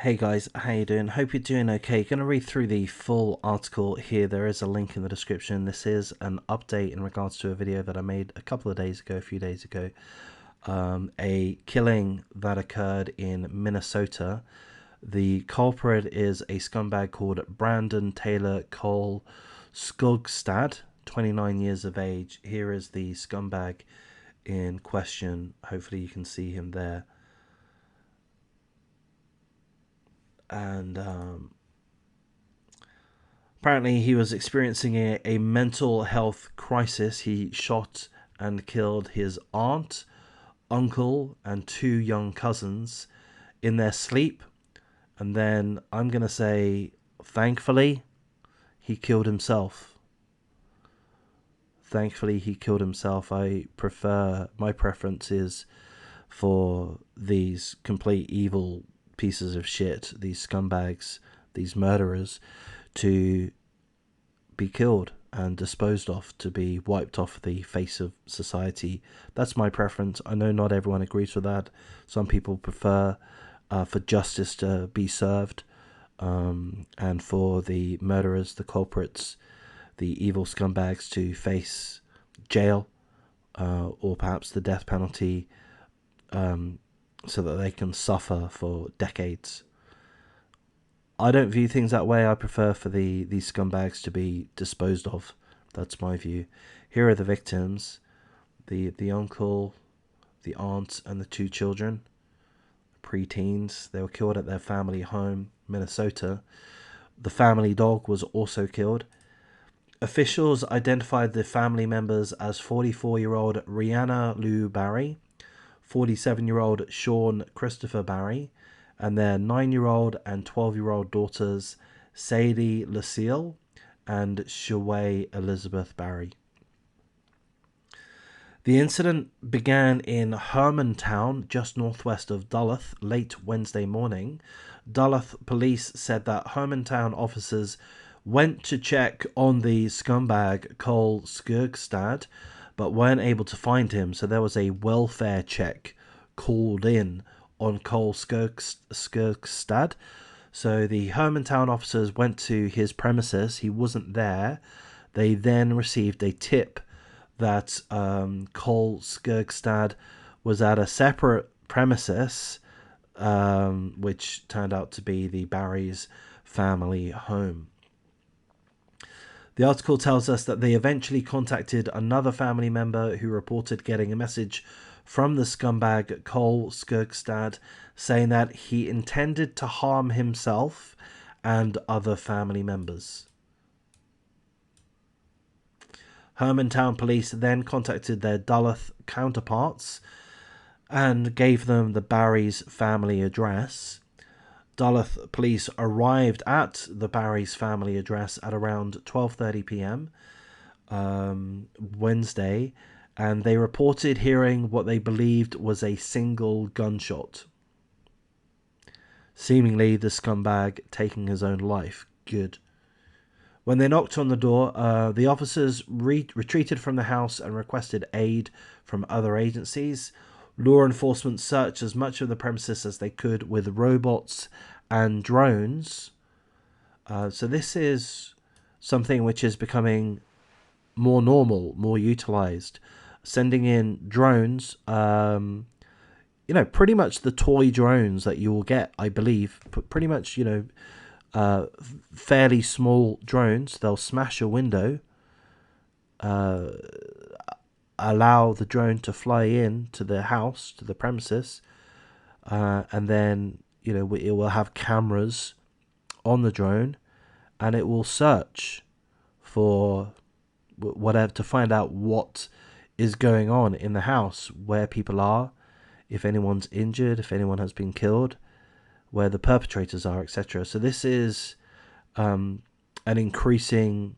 Hey guys, how you doing? Hope you're doing okay. Going to read through the full article here. There is a link in the description. This is an update in regards to a video that I made a couple of days ago, a few days ago. A killing that occurred in Minnesota. The culprit is a scumbag called Brandon Taylor Cole-Skogstad, 29 years of age. Here is the scumbag in question. Hopefully you can see him there. And apparently he was experiencing a mental health crisis. He shot and killed his aunt, uncle, and two young cousins in their sleep. And then I'm going to say, thankfully, he killed himself. Thankfully, he killed himself. My preference is for these complete evil pieces of shit, these scumbags, these murderers, to be killed and disposed of, to be wiped off the face of society. That's my preference. I know not everyone agrees with that. Some people prefer for justice to be served, and for the murderers, the culprits, the evil scumbags to face jail, or perhaps the death penalty, so that they can suffer for decades. I don't view things that way. I prefer for these scumbags to be disposed of. That's my view. Here are the victims: the uncle, the aunt, and the two children, pre-teens. They were killed at their family home, Minnesota. The family dog was also killed. Officials identified the family members as 44-year-old Rihanna Lou Barry, 47-year-old Sean Christopher Barry, and their 9-year-old and 12-year-old daughters, Sadie Lucille and Shaway Elizabeth Barry. The incident began in Hermantown, just northwest of Duluth, late Wednesday morning. Duluth police said that Hermantown officers went to check on the scumbag Cole-Skogstad, but weren't able to find him, so there was a welfare check called in on Cole-Skogstad. So the Hermantown officers went to his premises. He wasn't there. They then received a tip that Cole-Skogstad was at a separate premises, which turned out to be the Barry's family home. The article tells us that they eventually contacted another family member who reported getting a message from the scumbag Cole-Skogstad saying that he intended to harm himself and other family members. Hermantown police then contacted their Duluth counterparts and gave them the Barry's family address. Duluth police arrived at the Barry's family address at around 12:30 p.m. Wednesday, and they reported hearing what they believed was a single gunshot. Seemingly the scumbag taking his own life. Good. When they knocked on the door, the officers retreated from the house and requested aid from other agencies. Law enforcement searched as much of the premises as they could with robots and drones. So this is something which is becoming more normal, more utilized. Sending in drones, pretty much the toy drones that you will get, I believe, pretty much, fairly small drones. They'll smash a window, allow the drone to fly in to the house, to the premises, and then it will have cameras on the drone, and it will search for whatever to find out what is going on in the house, where people are, if anyone's injured, if anyone has been killed, where the perpetrators are, etc. So this is an increasing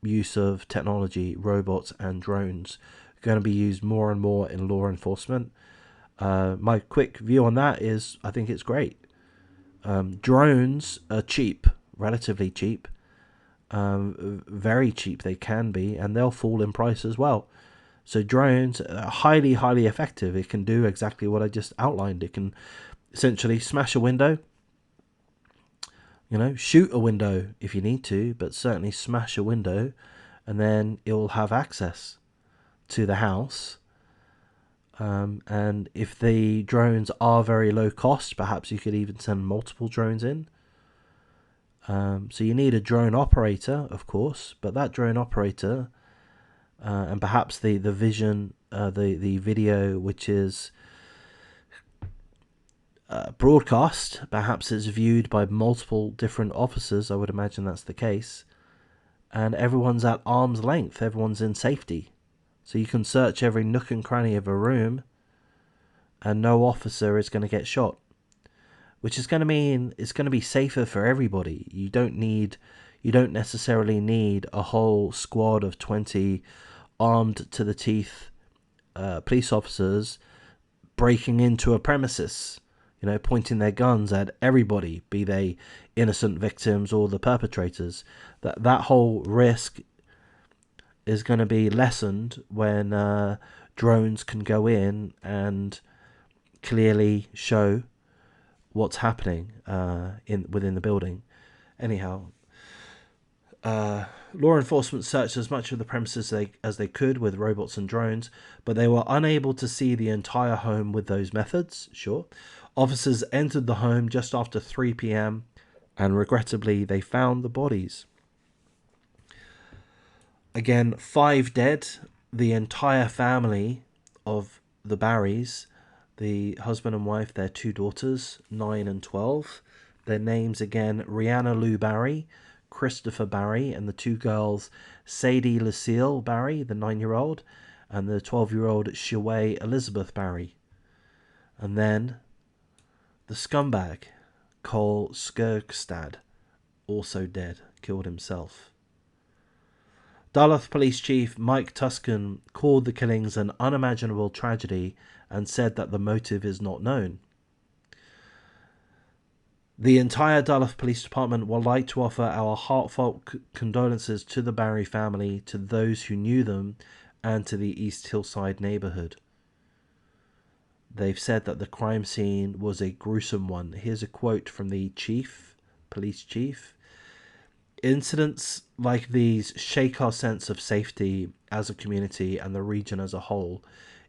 use of technology, robots and drones, going to be used more and more in law enforcement. My quick view on that is I think it's great. Drones are cheap, relatively cheap, very cheap they can be, and they'll fall in price as well. So drones are highly, highly effective. It can do exactly what I just outlined. It can essentially smash a window, You know, shoot a window if you need to, but certainly smash a window, and then it will have access to the house. And if the drones are very low cost, perhaps you could even send multiple drones in. So you need a drone operator, of course, but that drone operator, and perhaps the vision, the video which is broadcast, perhaps it's viewed by multiple different officers. I would imagine that's the case. And everyone's at arm's length, everyone's in safety. So you can search every nook and cranny of a room and no officer is going to get shot. Which is going to mean it's going to be safer for everybody. You don't necessarily need a whole squad of 20 armed to the teeth police officers breaking into a premises, you know, pointing their guns at everybody, be they innocent victims or the perpetrators. That whole risk is going to be lessened when drones can go in and clearly show what's happening within the building. Anyhow, law enforcement searched as much of the premises as they could with robots and drones, but they were unable to see the entire home with those methods. Sure. Officers entered the home just after 3 p.m. and regrettably they found the bodies. Again, 5 dead. The entire family of the Barrys, the husband and wife, their 2 daughters, 9 and 12. Their names again, Rihanna Lou Barry, Christopher Barry, and the 2 girls, Sadie Lucille Barry, the 9-year-old, and the 12-year-old Shaway Elizabeth Barry. And then the scumbag, Cole-Skogstad, also dead, killed himself. Duluth Police Chief Mike Tuscan called the killings an unimaginable tragedy and said that the motive is not known. The entire Duluth Police Department would like to offer our heartfelt condolences to the Barry family, to those who knew them, and to the East Hillside neighborhood. They've said that the crime scene was a gruesome one. Here's a quote from the police chief. Incidents like these shake our sense of safety as a community and the region as a whole.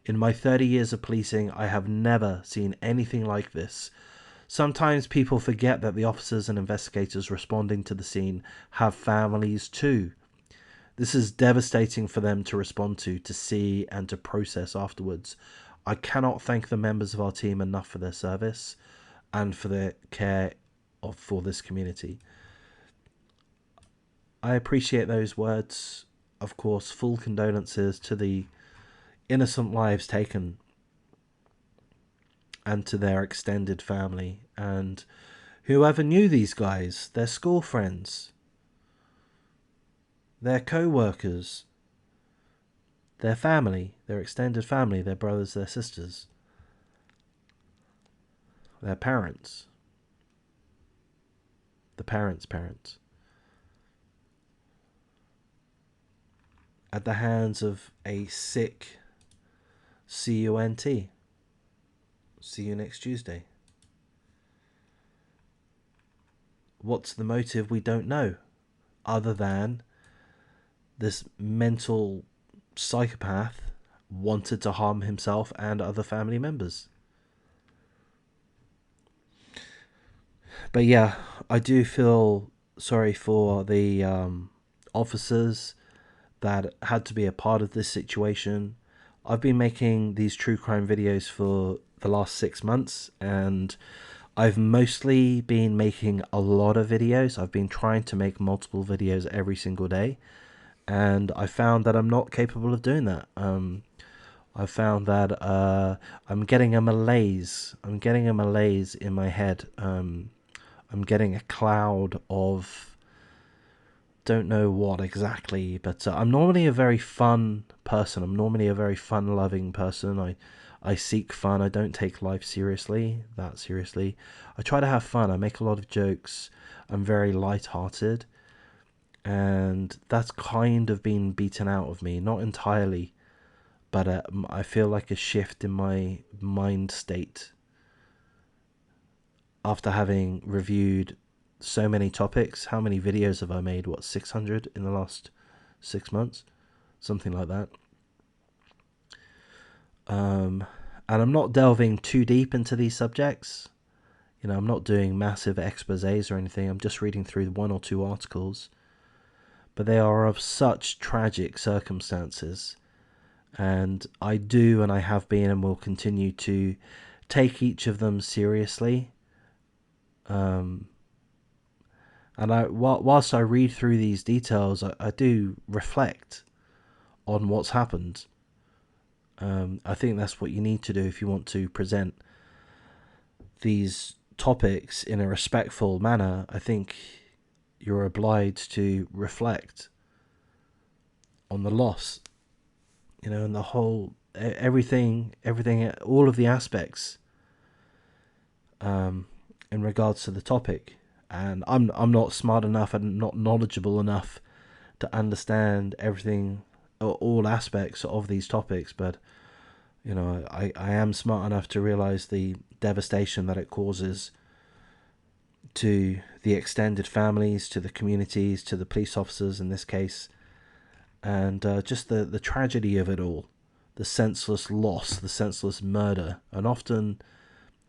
In my 30 years of policing, I have never seen anything like this. Sometimes people forget that the officers and investigators responding to the scene have families too. This is devastating for them to respond to see, and to process afterwards. I cannot thank the members of our team enough for their service and for their care for this community. I appreciate those words. Of course, full condolences to the innocent lives taken and to their extended family and whoever knew these guys, their school friends, their co-workers, their family, their extended family, their brothers, their sisters, their parents, the parents' parents. At the hands of a sick CUNT. See you next Tuesday. What's the motive? We don't know. Other than this mental psychopath wanted to harm himself and other family members. But yeah, I do feel sorry for the officers that had to be a part of this situation. I've been making these true crime videos for the last 6 months, and I've mostly been making a lot of videos. I've been trying to make multiple videos every single day, and I found that I'm not capable of doing that. I found that I'm getting a malaise. I'm getting a malaise in my head. I'm getting a cloud of don't know what exactly, but I'm normally a very fun person. I'm normally a very fun-loving person. I seek fun. I don't take life that seriously. I try to have fun. I make a lot of jokes. I'm very light-hearted, and that's kind of been beaten out of me. Not entirely, but I feel like a shift in my mind state after having reviewed so many topics. How many videos have I made? What, 600 in the last 6 months? Something like that. And I'm not delving too deep into these subjects. You know, I'm not doing massive exposés or anything. I'm just reading through 1 or 2 articles. But they are of such tragic circumstances. And I do, and I have been and will continue to take each of them seriously. And whilst I read through these details, I do reflect on what's happened. I think that's what you need to do if you want to present these topics in a respectful manner. I think you're obliged to reflect on the loss, you know, and the whole, everything, all of the aspects in regards to the topic. And I'm not smart enough and not knowledgeable enough to understand everything, or all aspects of these topics, but you know, I am smart enough to realize the devastation that it causes to the extended families, to the communities, to the police officers in this case, and just the tragedy of it all, the senseless loss, the senseless murder, and often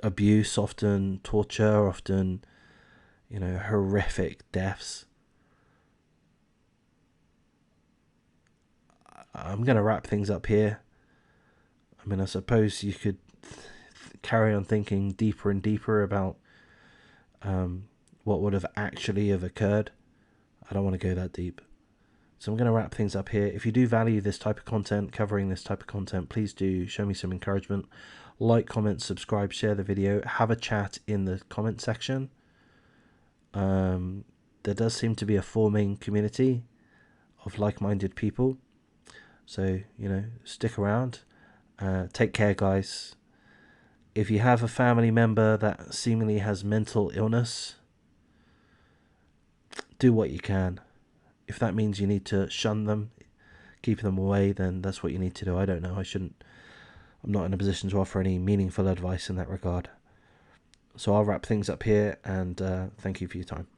abuse, often torture, often, you know, horrific deaths. I'm going to wrap things up here. I mean, I suppose you could carry on thinking deeper and deeper about what would have actually have occurred. I don't want to go that deep. So I'm going to wrap things up here. If you do value this type of content, covering this type of content, please do show me some encouragement. Like, comment, subscribe, share the video. Have a chat in the comment section. There does seem to be a forming community of like-minded people. So, you know, stick around. Take care, guys. If you have a family member that seemingly has mental illness, do what you can. If that means you need to shun them, keep them away, then that's what you need to do. I don't know. I'm not in a position to offer any meaningful advice in that regard. So I'll wrap things up here, and thank you for your time.